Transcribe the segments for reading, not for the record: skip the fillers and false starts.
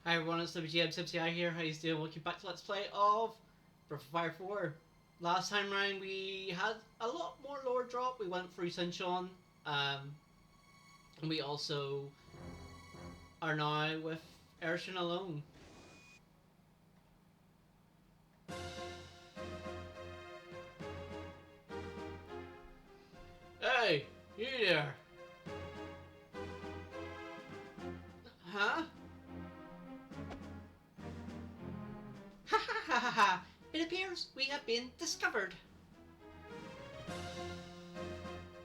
Hi everyone, it's WGM here. How you doing? Welcome back to Let's Play of Breath of Fire 4. Last time round we had a lot more lore drop. We went through Sunshine, and we also are now with Erishan alone. Hey, you there? Huh? Ha ha ha ha ha! It appears we have been discovered.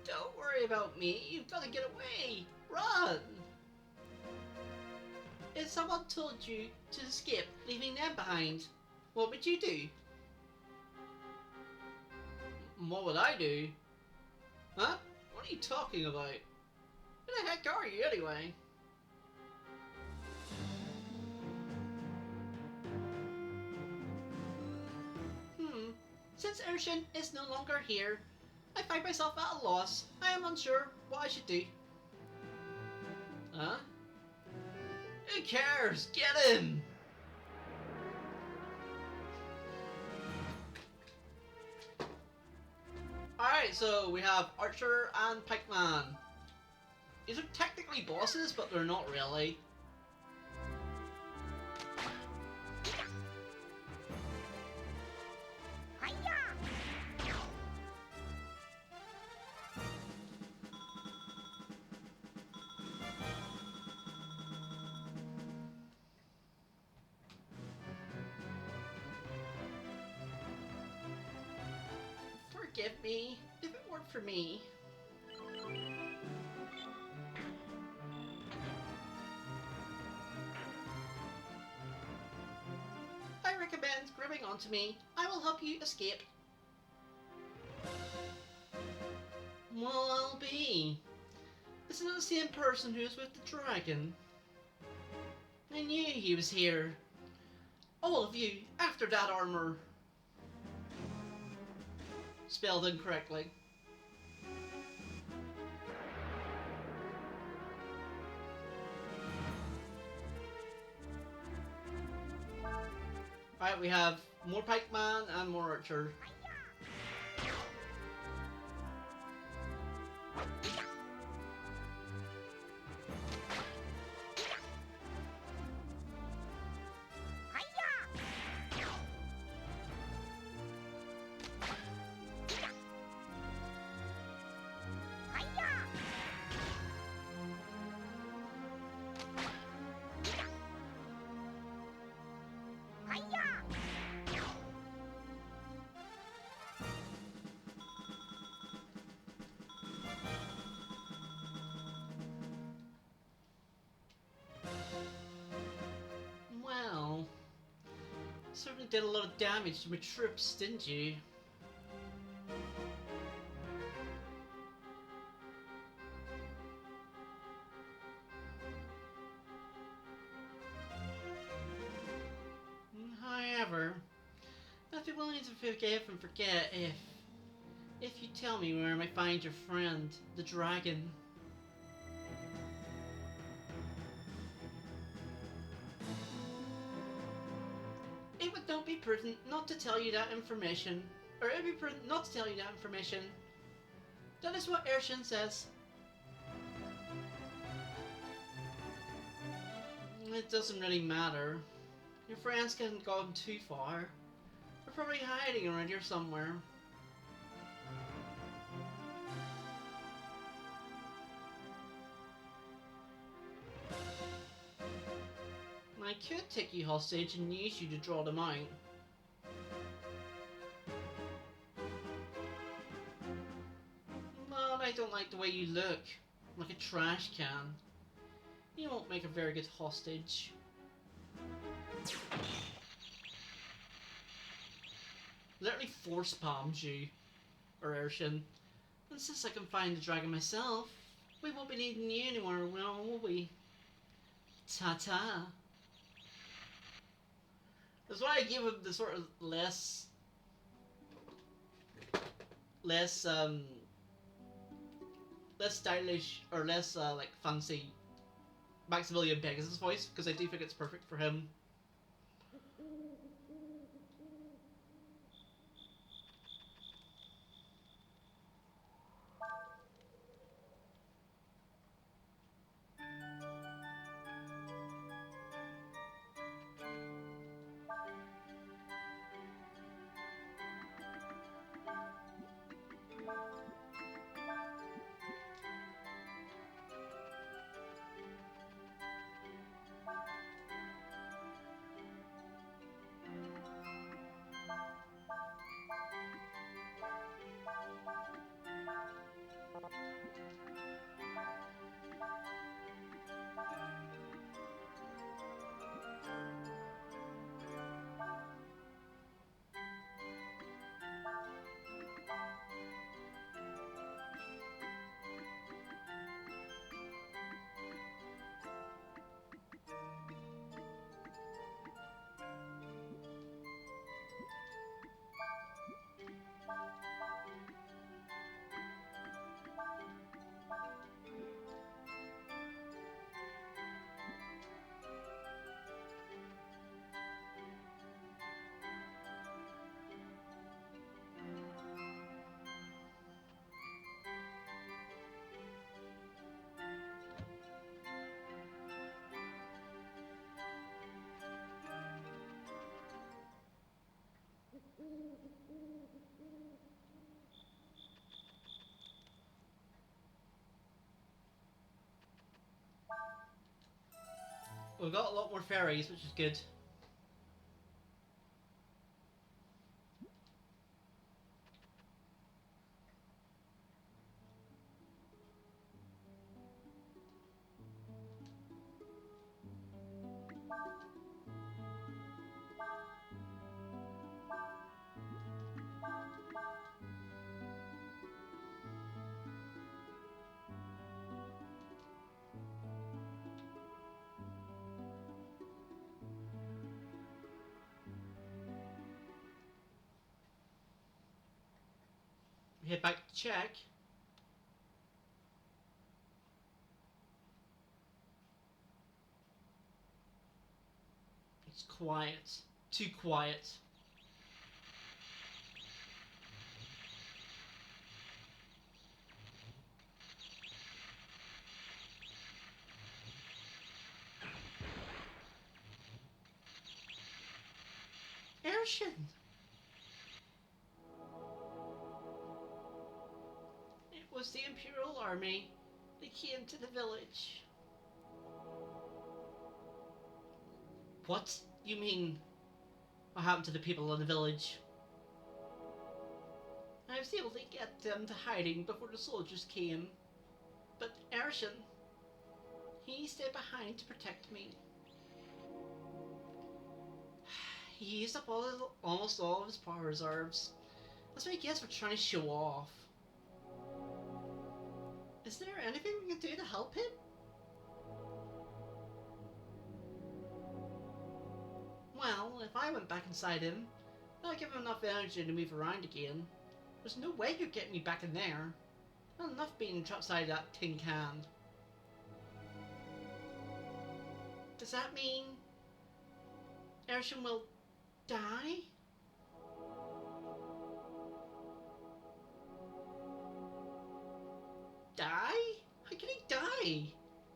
Don't worry about me. You've got to get away. Run! If someone told you to escape, leaving them behind, what would you do? What would I do? Huh? What are you talking about? Who the heck are you anyway? Since Ershin is no longer here, I find myself at a loss. I am unsure what I should do. Huh? Who cares? Get him! Alright, so we have Archer and Pikeman. These are technically bosses, but they're not really. Forgive me if it weren't for me. I recommend grabbing onto me. I will help you escape. Well, I'll be. This is the same person who was with the dragon. I knew he was here. All of you, after that armor. Spelled incorrectly. Alright, we have more pikeman and more archer. Well, certainly did a lot of damage to my troops, didn't you? However, I'd be willing to forgive and forget if you tell me where I might find your friend, the dragon. It would not be prudent not to tell you that information. Or it would be prudent not to tell you that information. That is what Ershin says. It doesn't really matter. Your friends can't go too far. They're probably hiding around here somewhere. I could take you hostage and use you to draw them out. But I don't like the way you look. Like a trash can. You won't make a very good hostage. Literally force palms you, or Ershin. And since I can find the dragon myself, we won't be needing you anymore, will we? Ta-ta. That's why I give him the sort of less less stylish or less like fancy Maximilian Pegasus voice, because I do think it's perfect for him. We've got a lot more fairies, which is good. We head back to check. It's quiet. Too quiet. Airship! It was the Imperial Army. They came to the village. What? You mean, what happened to the people in the village? I was able to get them to hiding before the soldiers came. But Ershin, he stayed behind to protect me. He used up almost all of his power reserves. That's what I guess we're trying to show off. Is there anything we can do to help him? Well, if I went back inside him, I'd give him enough energy to move around again. There's no way you'd get me back in there. Not enough being trapped inside that tin can. Does that mean Ershin will die? Die? How can he die?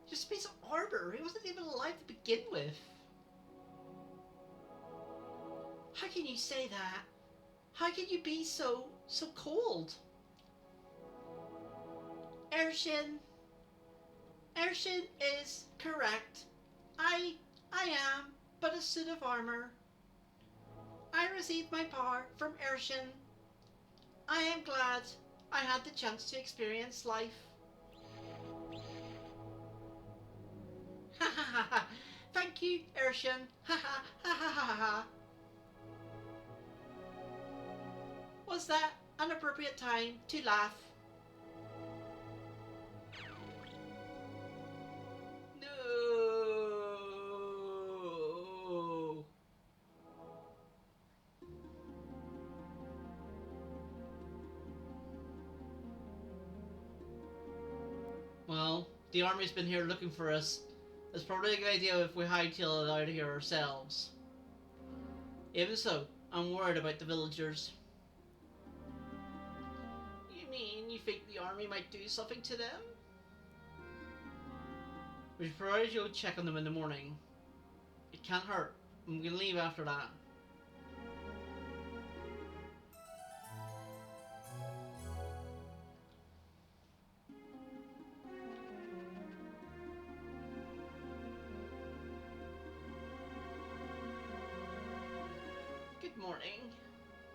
Just a piece of armor. He wasn't even alive to begin with. How can you say that? How can you be so cold? Ershin is correct. I am but a suit of armor. I received my power from Ershin. I am glad I had the chance to experience life. Ha ha ha ha. Thank you, Ershin. Ha ha ha ha ha ha. Was that an appropriate time to laugh? No. Well, the army's been here looking for us. It's probably a good idea if we hightail it out of here ourselves. Even so, I'm worried about the villagers. You mean you think the army might do something to them? We should probably go check on them in the morning. It can't hurt. I'm gonna leave after that. Good morning.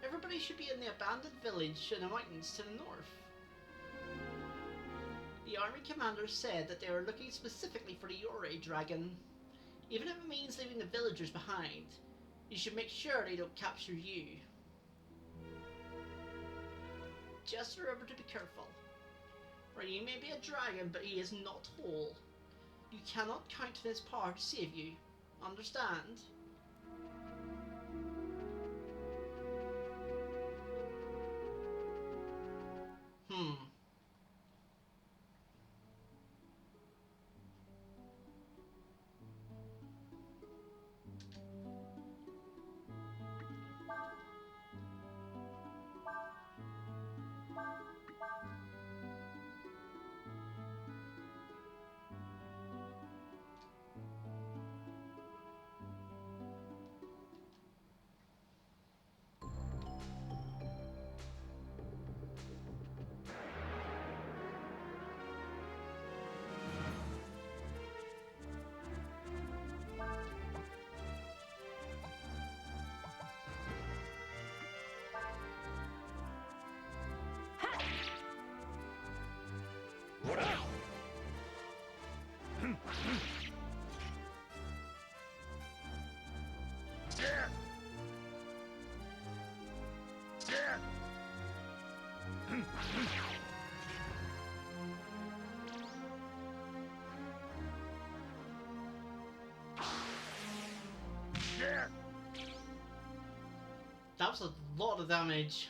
Everybody should be in the abandoned village in the mountains to the north. The army commander said that they are looking specifically for the Yore dragon. Even if it means leaving the villagers behind, you should make sure they don't capture you. Just remember to be careful. For you may be a dragon, but he is not whole. You cannot count on his power to save you. Understand? That was a lot of damage.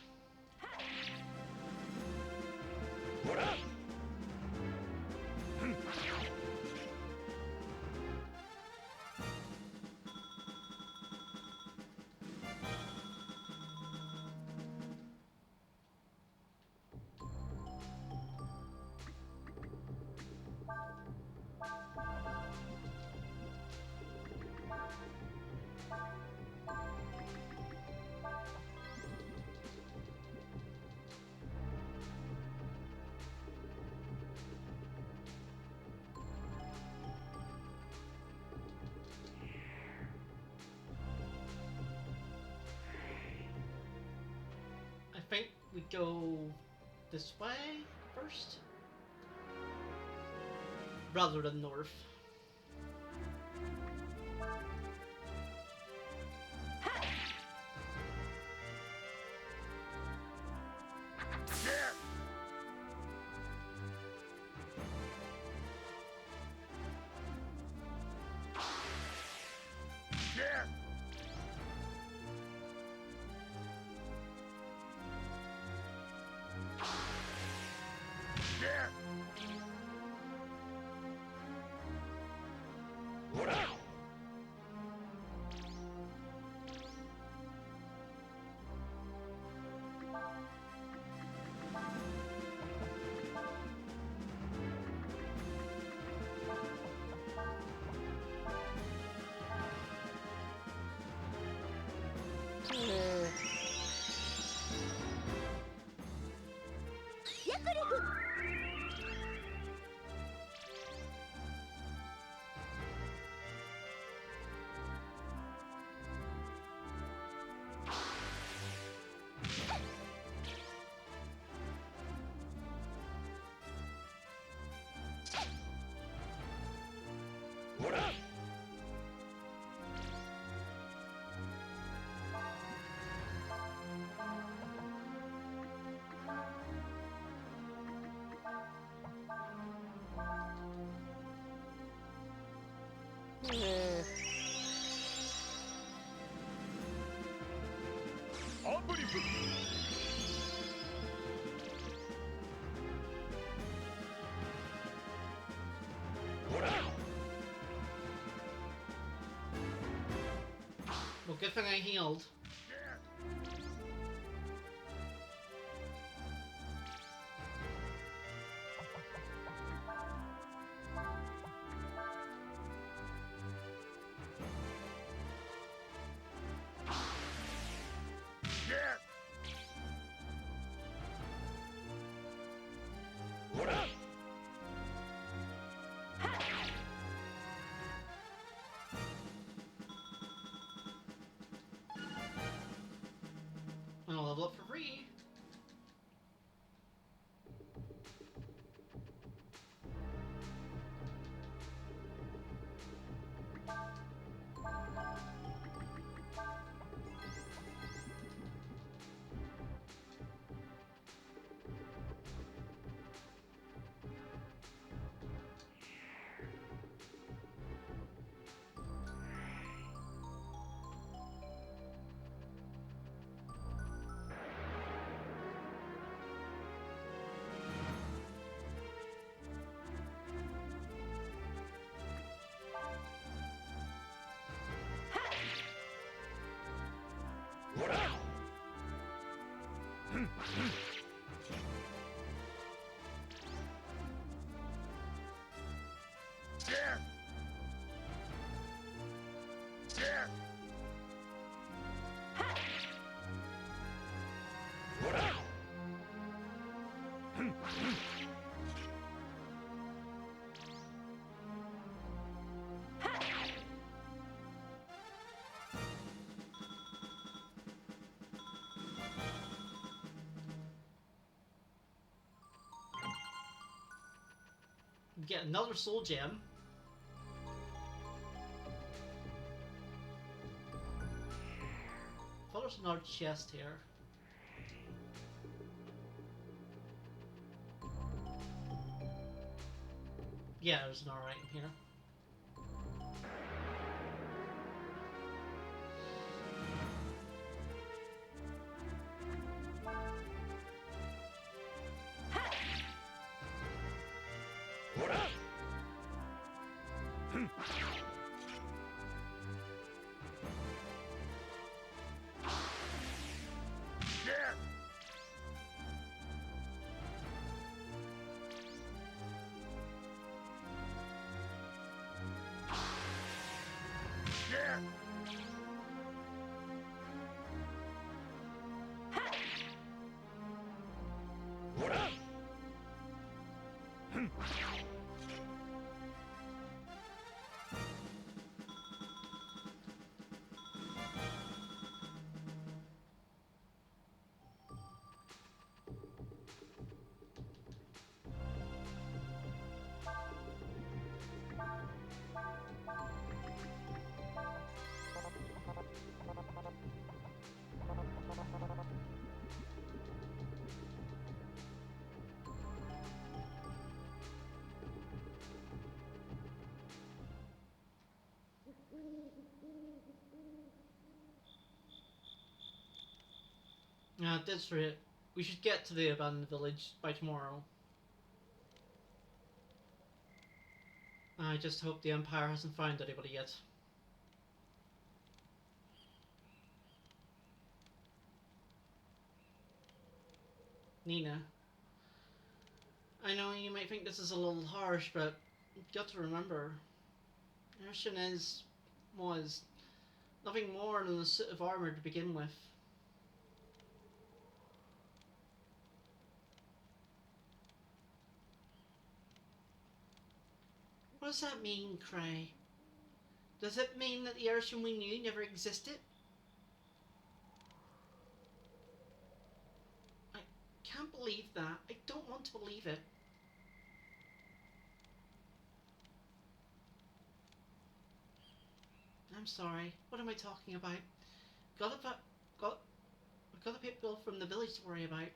I think we go this way first, rather than north. good thing I healed. And I'll level up for free. Get another soul gem. I thought there's another chest here. Yeah, there's another item here. That's right. We should get to the abandoned village by tomorrow. I just hope the Empire hasn't found anybody yet. Nina. I know you might think this is a little harsh, but you've got to remember, Urshan was nothing more than a suit of armour to begin with. What does that mean, Cray? Does it mean that the Urshan we knew never existed? I can't believe that. I don't want to believe it. I'm sorry. What am I talking about? I've got the people from the village to worry about.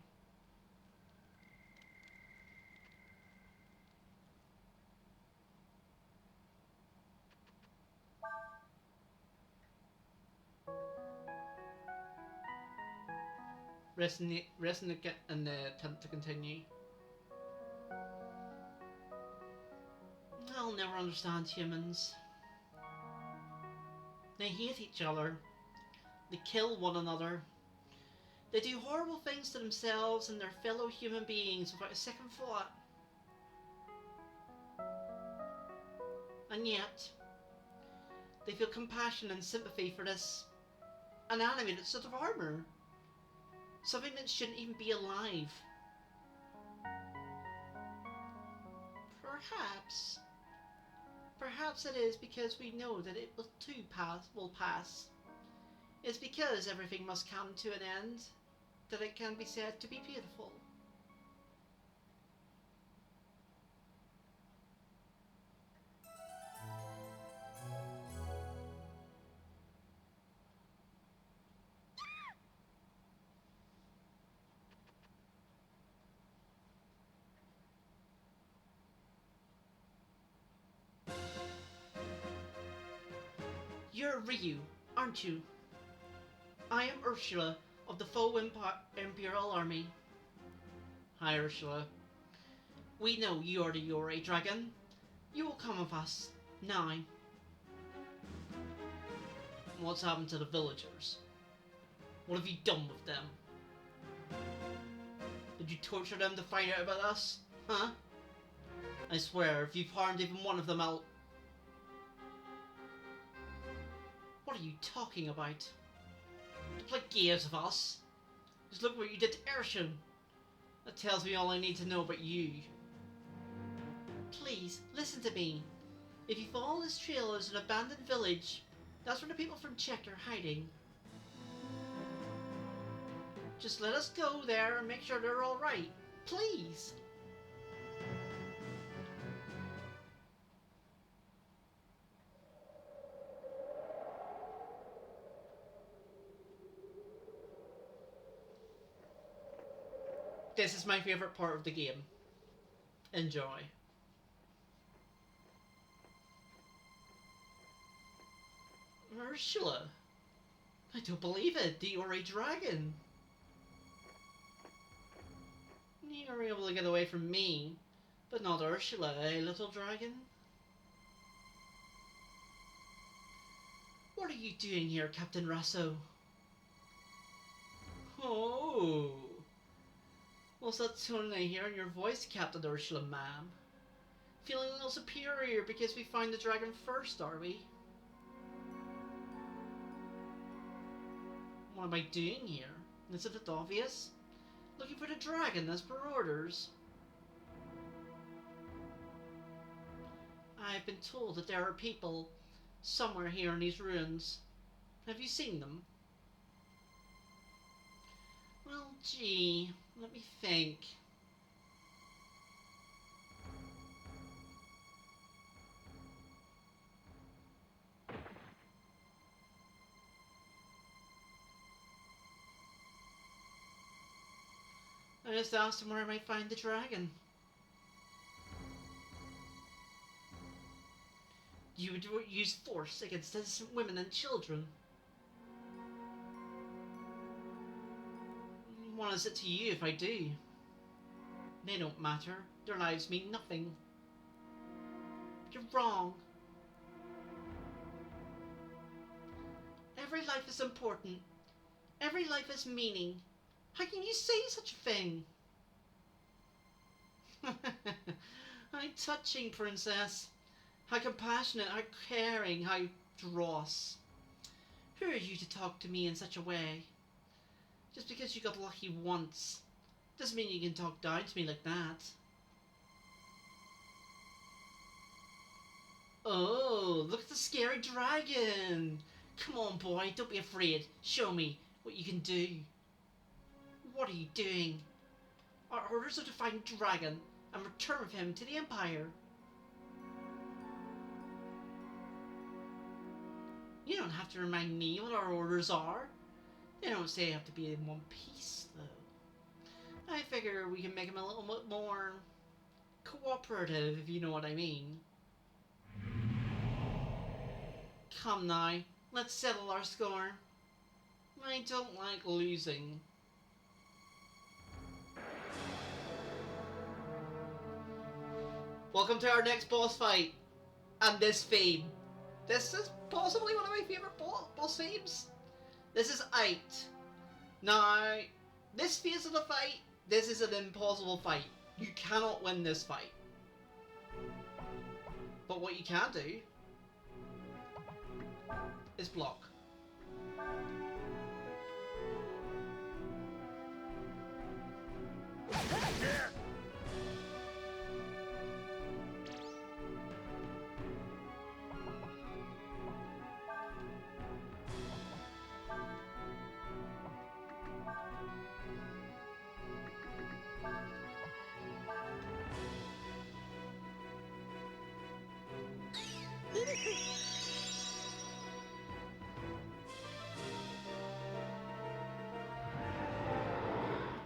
Rest in the attempt to continue. I'll never understand humans. They hate each other. They kill one another. They do horrible things to themselves and their fellow human beings without a second thought. And yet, they feel compassion and sympathy for this inanimate sort of armour. Something that shouldn't even be alive. Perhaps it is because we know that it will too pass. It's because everything must come to an end that it can be said to be beautiful. You're Ryu, aren't you? I am Ursula of the Faux Imperial Army. Hi, Ursula. We know you are the Yore Dragon. You will come with us, now. What's happened to the villagers? What have you done with them? Did you torture them to find out about us? Huh? I swear, if you've harmed even one of them, I'll... What are you talking about? To play games with us? Just look what you did to Ursula. That tells me all I need to know about you. Please, listen to me. If you follow this trail, there's an abandoned village. That's where the people from Czech are hiding. Just let us go there and make sure they're alright. Please! This is my favourite part of the game. Enjoy. Ursula! I don't believe it! The Ori Dragon! You were able to get away from me, but not Ursula, eh, little dragon? What are you doing here, Captain Rasso? Oh! What's that tone I hear in your voice, Captain Ursula, ma'am? Feeling a little superior because we found the dragon first, are we? What am I doing here? Isn't it obvious? Looking for the dragon as per orders. I've been told that there are people somewhere here in these ruins. Have you seen them? Well, gee, let me think. I just asked him where I might find the dragon. You would use force against innocent women and children. What is it to you if I do? They don't matter. Their lives mean nothing. You're wrong. Every life is important. Every life has meaning. How can you say such a thing? How touching, princess. How compassionate, how caring, how dross. Who are you to talk to me in such a way? Just because you got lucky once doesn't mean you can talk down to me like that. Oh, look at the scary dragon. Come on, boy, don't be afraid. Show me what you can do. What are you doing? Our orders are to find Dragon and return with him to the Empire. You don't have to remind me what our orders are. They don't say they have to be in one piece, though. I figure we can make him a little bit more cooperative, if you know what I mean. Come now, let's settle our score. I don't like losing. Welcome to our next boss fight, and this theme. This is possibly one of my favourite boss themes. This is 8. Now, this phase of the fight, this is an impossible fight. You cannot win this fight. But what you can do is block.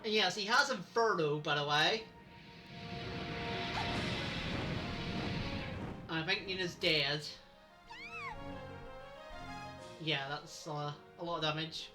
And yes, he has Inferno, by the way. I think Nina's dead. Yeah, that's a lot of damage.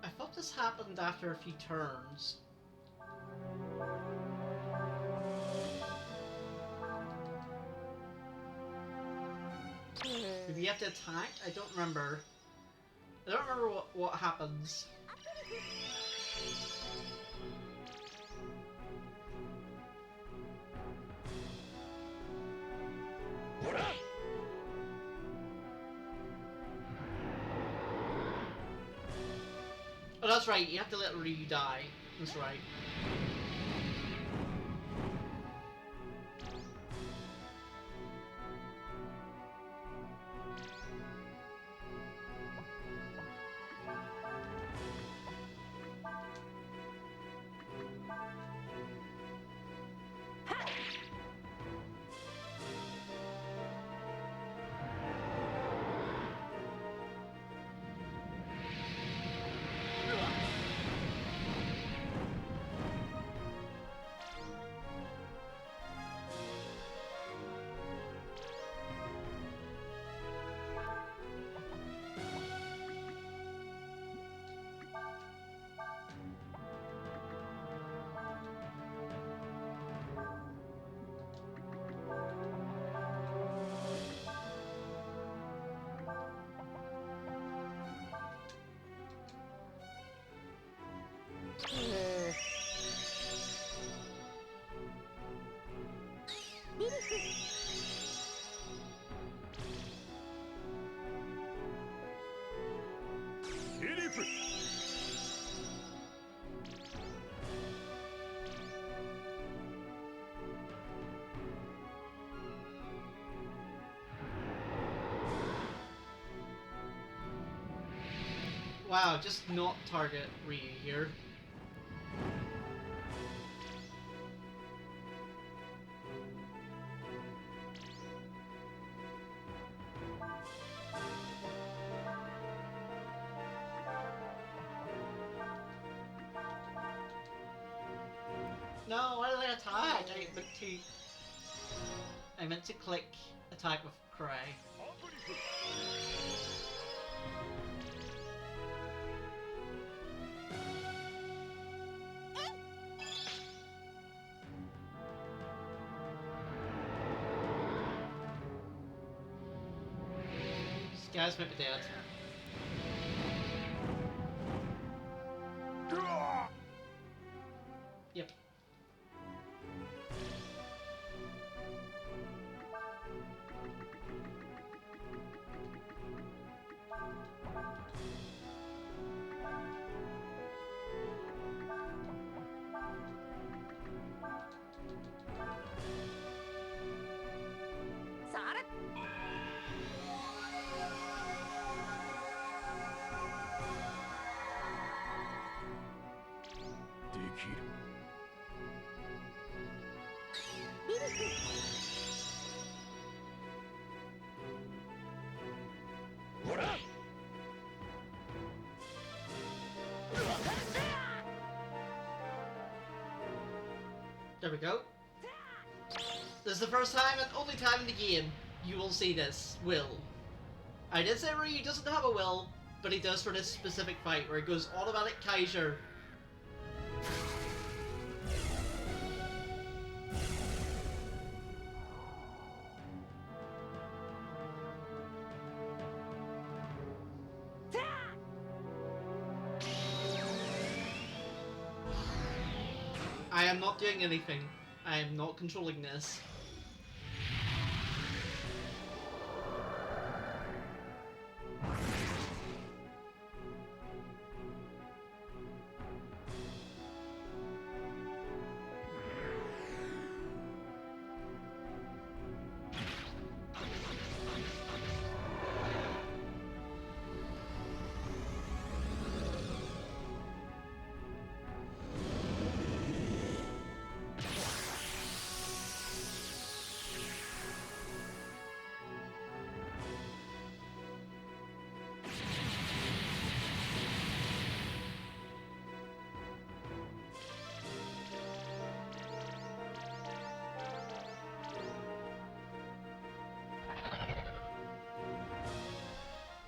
I thought this happened after a few turns. Maybe you have to attack? I don't remember. I don't remember what happens. Oh, that's right, you have to let Ryu die. That's right. Wow, just not target Ryu here. No, why did I attack? I meant to click attack with Cray. Guys might be dead. Yep. There we go. This is the first time and only time in the game you will see this will. I did say Ryu doesn't have a will, but he does for this specific fight where he goes automatic Kaiser. I am not doing anything. I am not controlling this.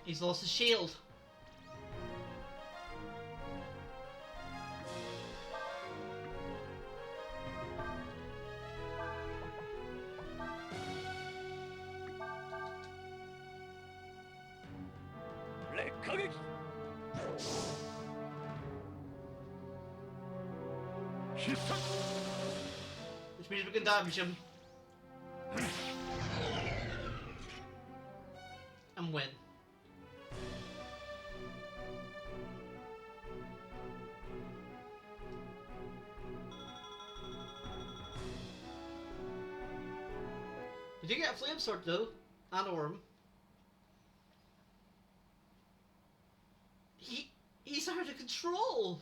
He's lost his shield. Which means we can damage him. And win. We do get a flame sword though, and orm. He's out of control.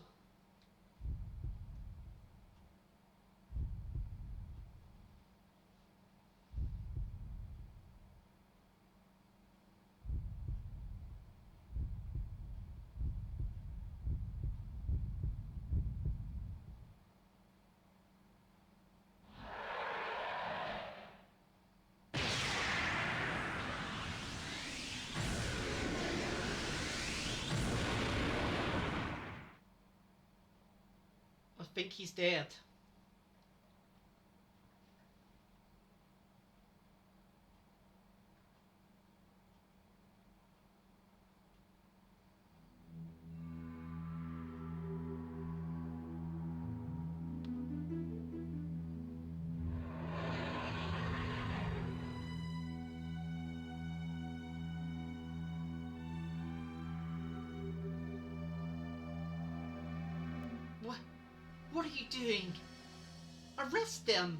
I think he's dead. What are you doing? Arrest them!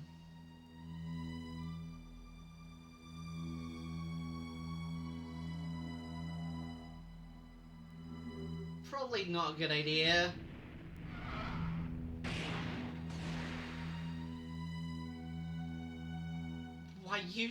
Probably not a good idea. Why you?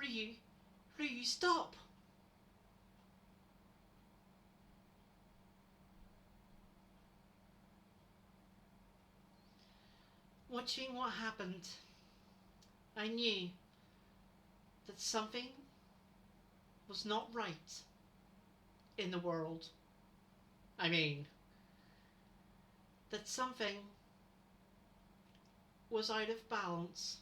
Ryu, Ryu, stop! Watching what happened, I knew that something was not right in the world. I mean, that something was out of balance.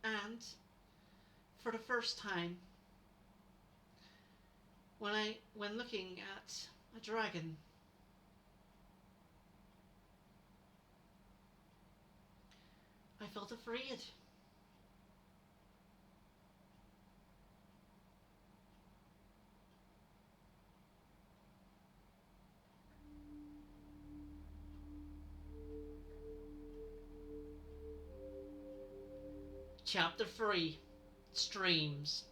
And for the first time, when looking at a dragon, I felt afraid. Chapter 3: Streams.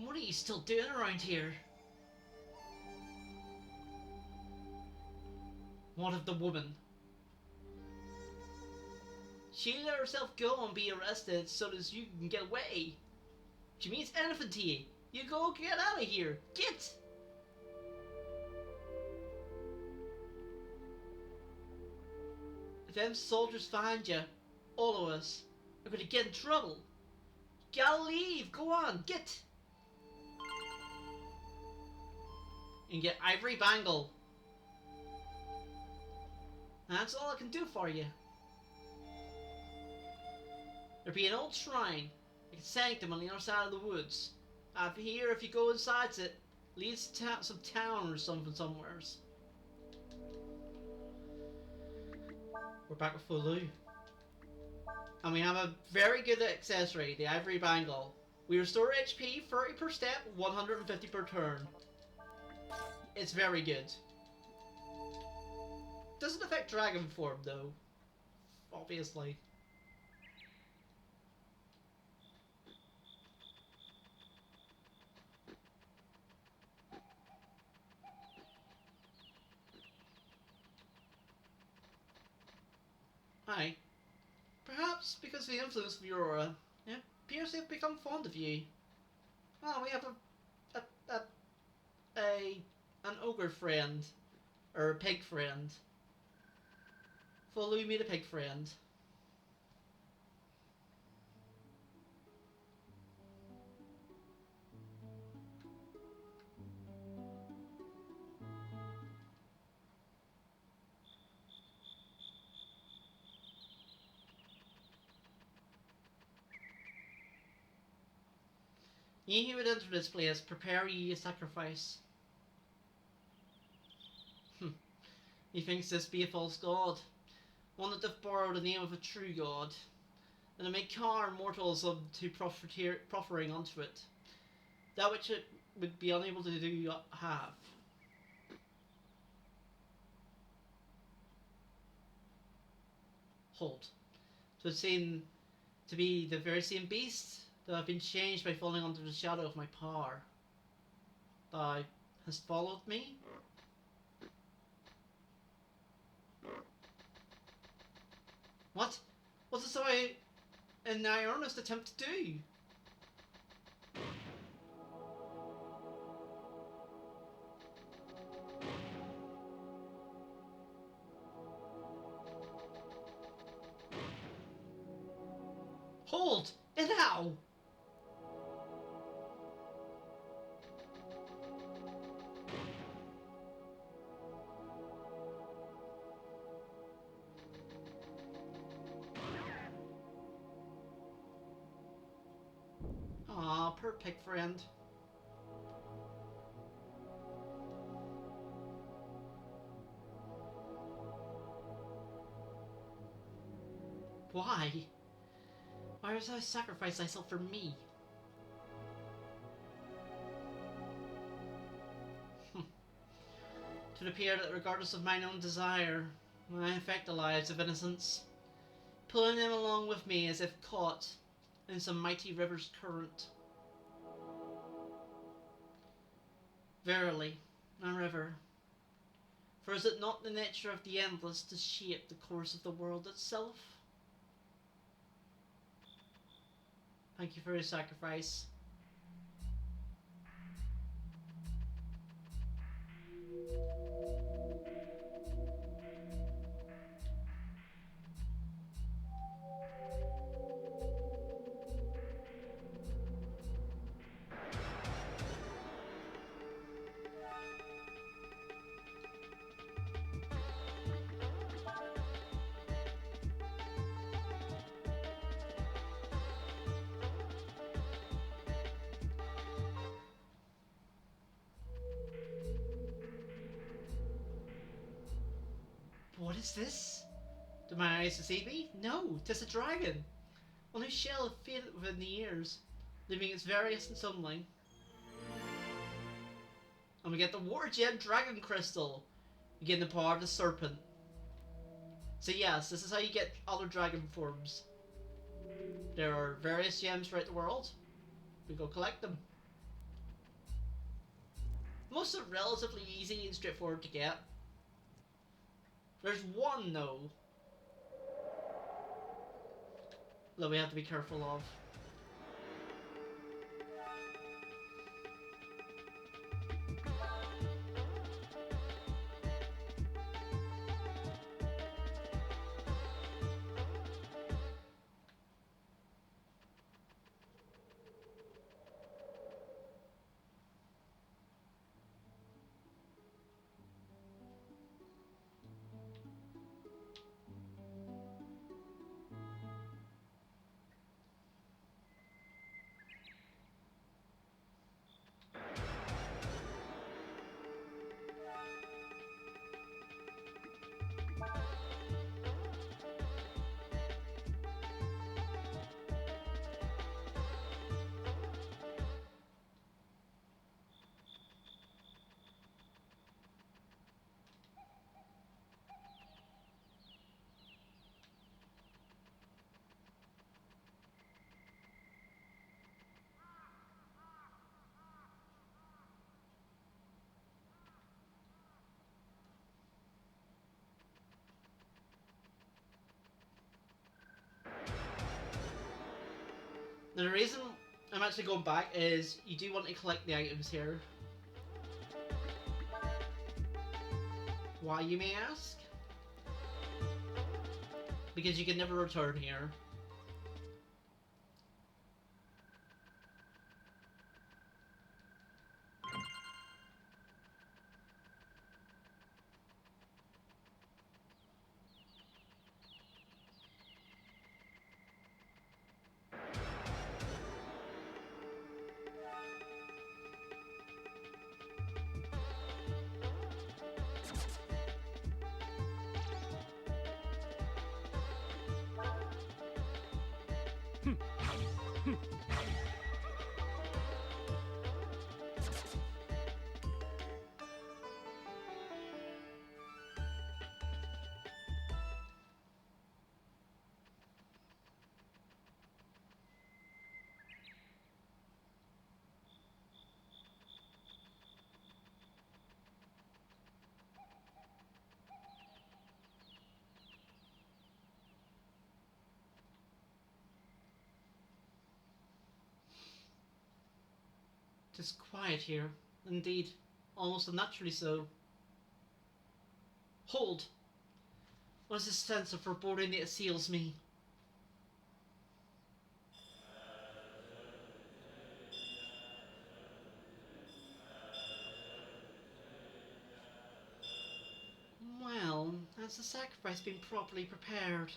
What are you still doing around here? What of the woman? She let herself go and be arrested so that you can get away. She means anything to you. You go get out of here. Get! If them soldiers find you, all of us are gonna get in trouble. You gotta leave. Go on, get! And get Ivory Bangle. And that's all I can do for you. There'll be an old shrine, like a sanctum on the other side of the woods. I hear if you go inside it, leads to some town or something somewheres. We're back with Fulu. And we have a very good accessory, the Ivory Bangle. We restore HP 30 per step, 150 per turn. It's very good. Doesn't affect dragon form though. Obviously. Hi. Perhaps because of the influence of your aura, it appears they've become fond of you. Oh, we have an ogre friend. Or a pig friend. Follow me the pig friend. Ye who would enter this place, prepare ye a sacrifice. Methinks this be a false god, one that doth borrow the name of a true god, and to make car mortals to proffering unto it, that which it would be unable to do have. Hold. So it seemed to be the very same beast that have been changed by falling under the shadow of my power. Thou hast followed me? What? What dost thou in thy earnest attempt to do? Hold! And how? Aw, poor pig friend. Why? Why dost thou sacrifice thyself for me? It would appear that regardless of mine own desire, I affect the lives of innocents, pulling them along with me as if caught in some mighty river's current. Verily, a river. For is it not the nature of the endless to shape the course of the world itself? Thank you for your sacrifice. What is this? Do my eyes deceive me? No, 'tis a dragon, on whose shell have faded within the years, leaving its very essence only. And we get the Water Gem Dragon Crystal. You gain the power of the serpent. So yes, this is how you get other dragon forms. There are various gems throughout the world. We go collect them. Most are relatively easy and straightforward to get. There's one though that we have to be careful of. Now the reason I'm actually going back is you do want to collect the items here. Why, you may ask? Because you can never return here. It's quiet here. Indeed, almost unnaturally so. Hold! What is this sense of foreboding that assails me? Well, has the sacrifice been properly prepared?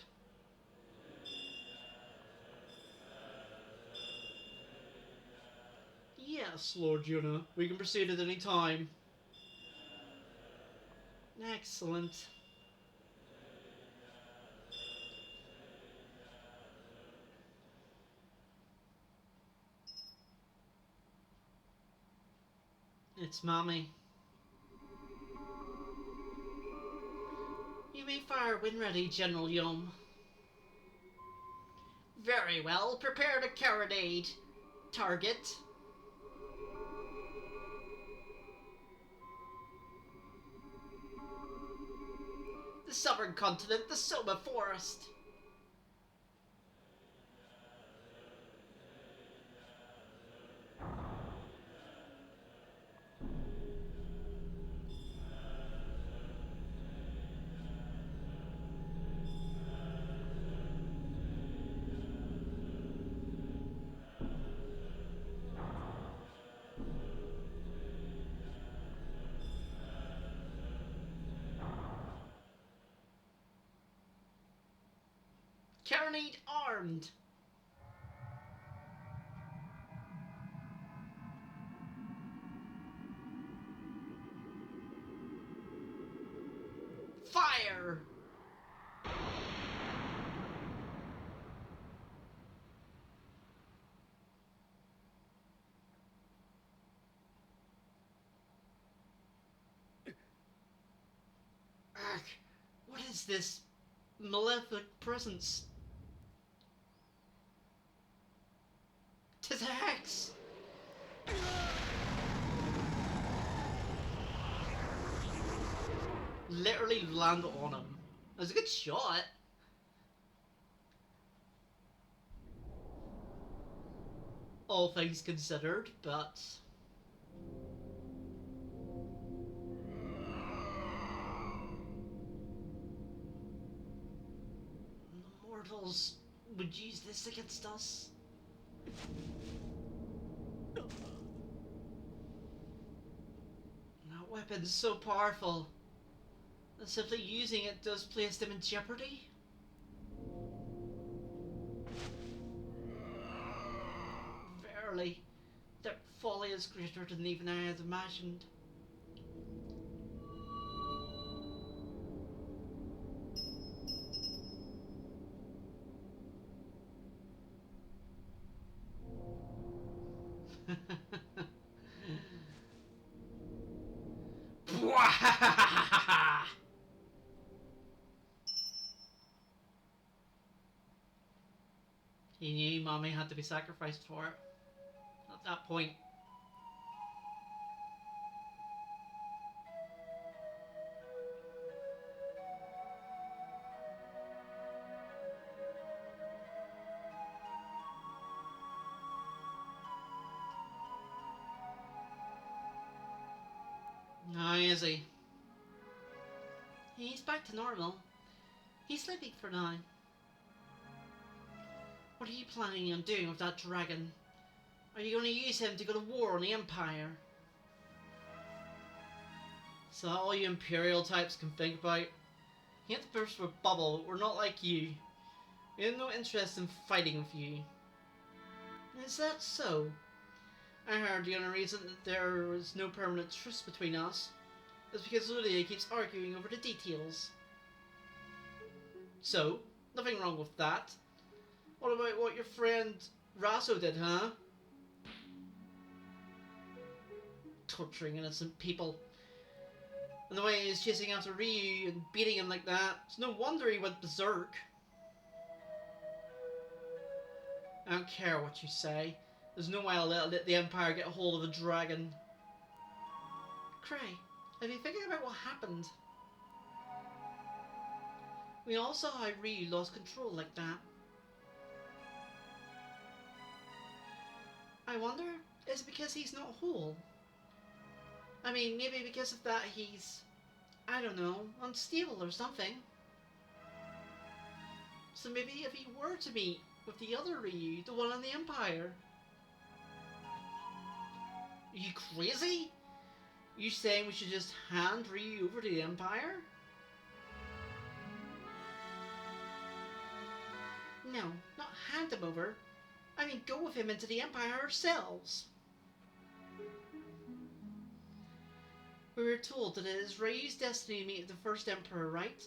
Yes, Lord Yuna. We can proceed at any time. Excellent. It's Mommy. fire when ready, General Yom. Very well, prepare the carronade. Target. The southern continent, the Soma Forest. Carronade armed. Fire! Ark, what is this malefic presence? 'Tis a hex! Literally land on him. That was a good shot. All things considered, but... the mortals would use this against us. That weapon's so powerful that simply using it does place them in jeopardy. Verily, their folly is greater than even I had imagined. He knew Mommy had to be sacrificed for it. At that point. How is he? He's back to normal. He's sleeping for now. What are you planning on doing with that dragon? Are you going to use him to go to war on the Empire? So all you Imperial types can think about. He had to burst with a bubble, but we're not like you. We have no interest in fighting with you. Is that so? I heard the only reason that there was no permanent truce between us is because Lydia keeps arguing over the details. So, nothing wrong with that. What about what your friend Rasso did, huh? Torturing innocent people. And the way he's chasing after Ryu and beating him like that, it's no wonder he went berserk. I don't care what you say. There's no way I'll let the Empire get a hold of a dragon. Cray, have you figured out what happened? We all saw how Ryu lost control like that. I wonder, is it because he's not whole? I mean, maybe because of that he's, I don't know, unstable or something. So maybe if he were to meet with the other Ryu, the one in the Empire. Are you crazy? Are you saying we should just hand Ryu over to the Empire? No, not hand him over. I mean, go with him into the Empire ourselves. We were told that it is Ryu's destiny to meet the first Emperor, right?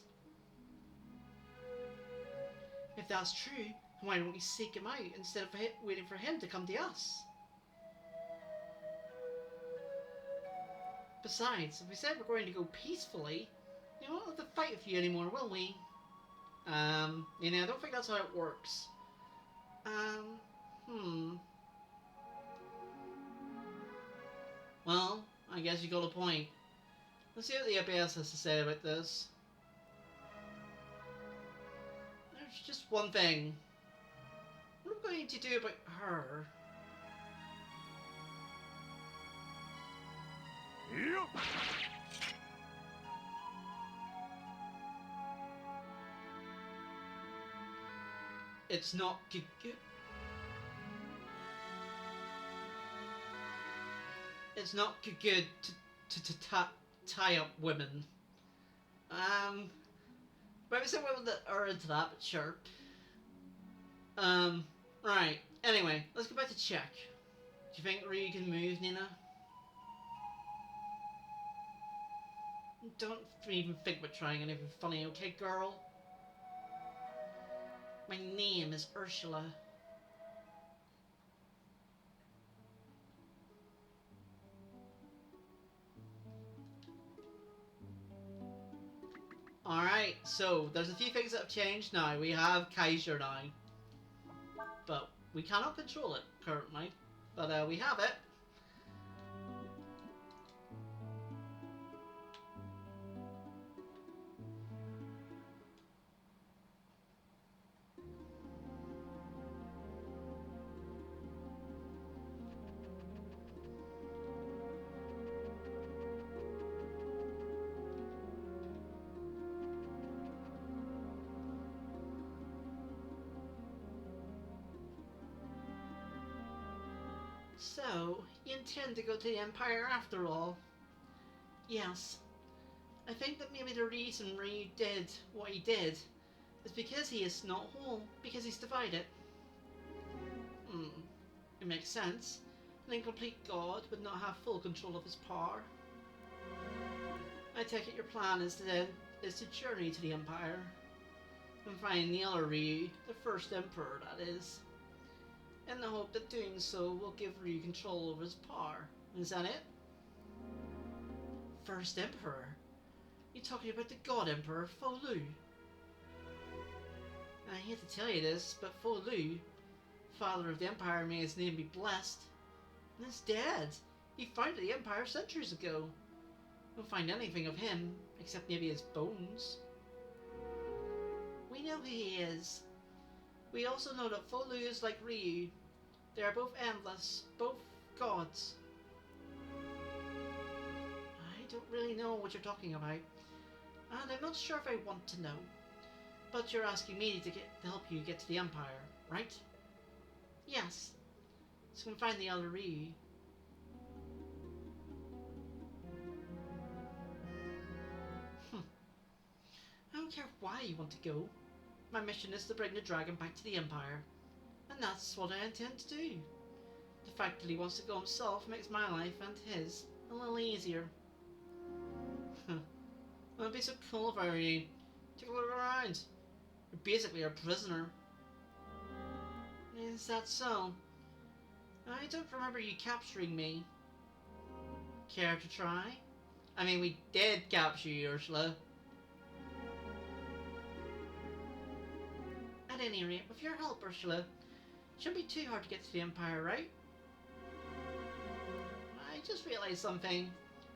If that's true, why don't we seek him out instead of waiting for him to come to us? Besides, if we said we're going to go peacefully, We won't have to fight with you anymore, will we? You know, I don't think that's how it works. Hmm. Well, I guess you got a point. Let's see what the ABS has to say about this. There's just one thing. What are we going to do about her? Yep. It's not good. It's not good to tie up women. Maybe some women that are into that, but sure. Right. Anyway, let's go back to check. Do you think Ryu can move, Nina? Don't even think about trying anything funny, okay, girl? My name is Ursula. Alright, so there's a few things that have changed now. We have Kaiser now. But we cannot control it currently. But we have it. So, you intend to go to the Empire after all? Yes. I think that maybe the reason Ryu did what he did is because he is not whole, because he's divided. It makes sense. An incomplete god would not have full control of his power. I take it your plan is to journey to the Empire and find the other Ryu, the first Emperor, that is, in the hope that doing so will give Ryu control over his power. Is that it? First Emperor? You're talking about the God Emperor, Fo Lu. I hate to tell you this, but Fo Lu, father of the Empire, may his name be blessed, is dead. He founded the Empire centuries ago. We don't find anything of him, except maybe his bones. We know who he is. We also know that Fo Lu is like Ryu. They are both endless, both gods. I don't really know what you're talking about, and I'm not sure if I want to know. But you're asking me to help you get to the Empire, right? Yes. So we can find the other Ryu. I don't care why you want to go. My mission is to bring the dragon back to the Empire. And that's what I intend to do. The fact that he wants to go himself makes my life and his a little easier. Well, it'd be so cool if I were you. Take a look around. You're basically a prisoner. Is that so? I don't remember you capturing me. Care to try? I mean, we did capture you, Ursula. At any rate, with your help, Ursula, it shouldn't be too hard to get to the Empire, right? I just realised something.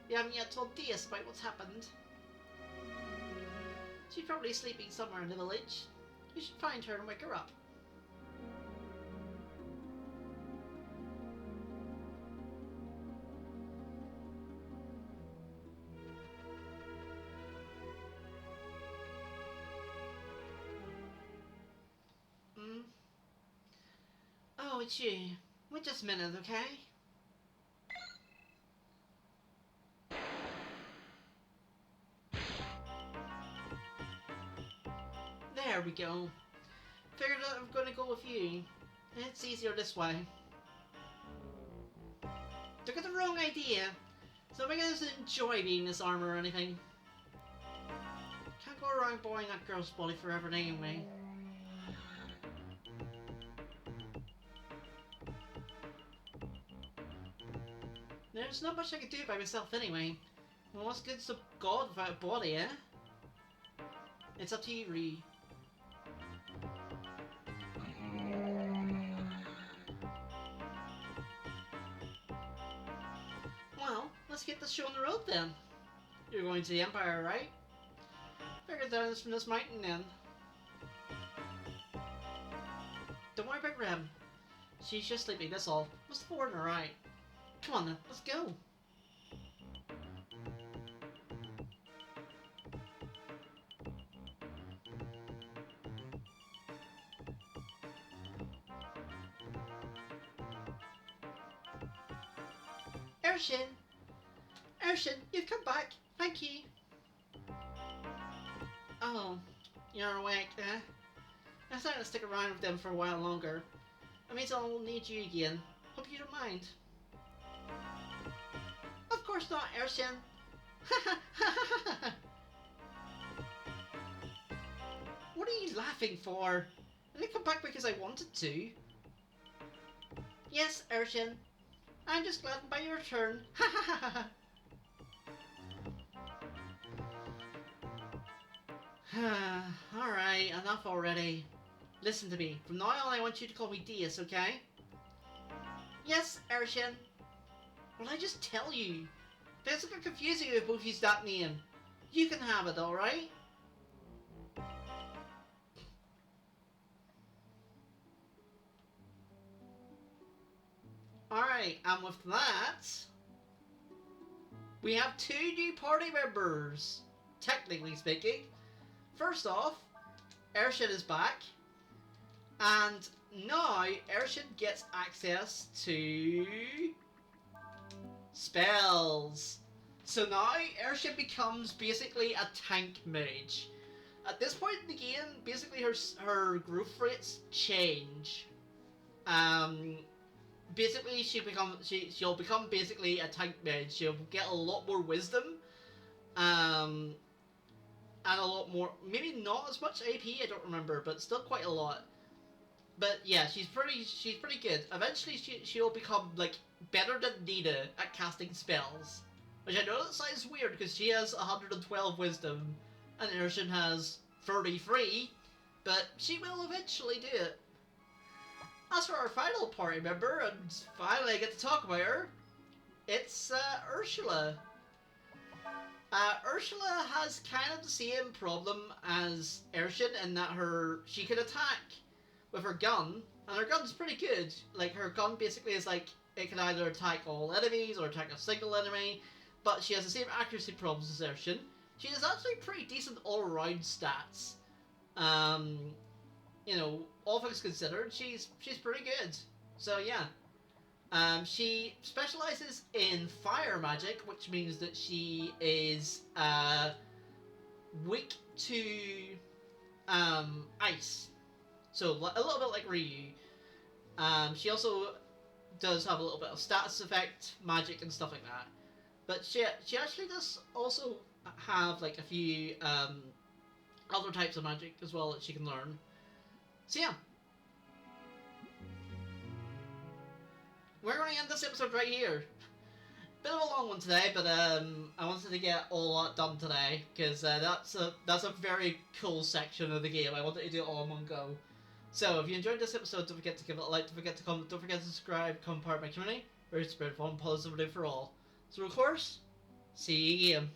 You haven't yet told Diaz about what's happened. She's probably sleeping somewhere in the village. You should find her and wake her up. Oh, it's you. Wait just a minute, okay? There we go. Figured out I'm gonna go with you. It's easier this way. Took it the wrong idea. So am I gonna enjoy being this armor or anything? Can't go around boring that girl's body forever anyway. There's not much I can do by myself anyway. Well, what's good's a god without a body, eh? It's up to you, Ree. Well, let's get this show on the road then. You're going to the Empire, right? Figure down from this mountain then. Don't worry about Rem. She's just sleeping, that's all. Must have worn her right. Come on then, let's go. Urshin! Urshin, you've come back. Thank you. Oh, you're awake, eh? I thought I'd stick around with them for a while longer. It means I'll need you again. Hope you don't mind. Of course not, Urshin. What are you laughing for? I didn't come back because I wanted to. Yes, Urshin. I'm just glad by your return. Alright, enough already. Listen to me. From now on, I want you to call me Diaz, okay? Yes, Urshin. Will I just tell you? It's a bit confusing if both use that name. You can have it, alright? Alright, and with that, we have 2 new party members, technically speaking. First off, Urshin is back, and now Urshin gets access to spells. So now Urshin becomes basically a tank mage. At this point in the game, basically her growth rates change. Basically she'll become basically a tank mage. She'll get a lot more wisdom, and a lot more, maybe not as much AP, I don't remember, but still quite a lot. But yeah, she's pretty good. Eventually she'll become like better than Nina at casting spells. Which I know that sounds weird because she has 112 wisdom and Urshin has 33, but she will eventually do it. As for our final party member, and finally I get to talk about her, it's Ursula. Ursula has kind of the same problem as Urshin in that she can attack with her gun, and her gun's pretty good. Like, her gun basically is like, it can either attack all enemies or attack a single enemy, but she has the same accuracy problems as Urshin. She has actually pretty decent all-around stats. You know, all things considered, she's pretty good. So yeah. She specializes in fire magic, which means that she is weak to ice. So a little bit like Ryu. She also does have a little bit of status effect magic and stuff like that. But she actually does also have like a few other types of magic as well that she can learn. So yeah. We're going to end this episode right here. Bit of a long one today, but I wanted to get all that done today because that's a very cool section of the game. I wanted to do it all in one go. So if you enjoyed this episode, don't forget to give it a like, don't forget to comment, don't forget to subscribe, become part of my community, where it's spread fun, positivity for all. So of course, see you again.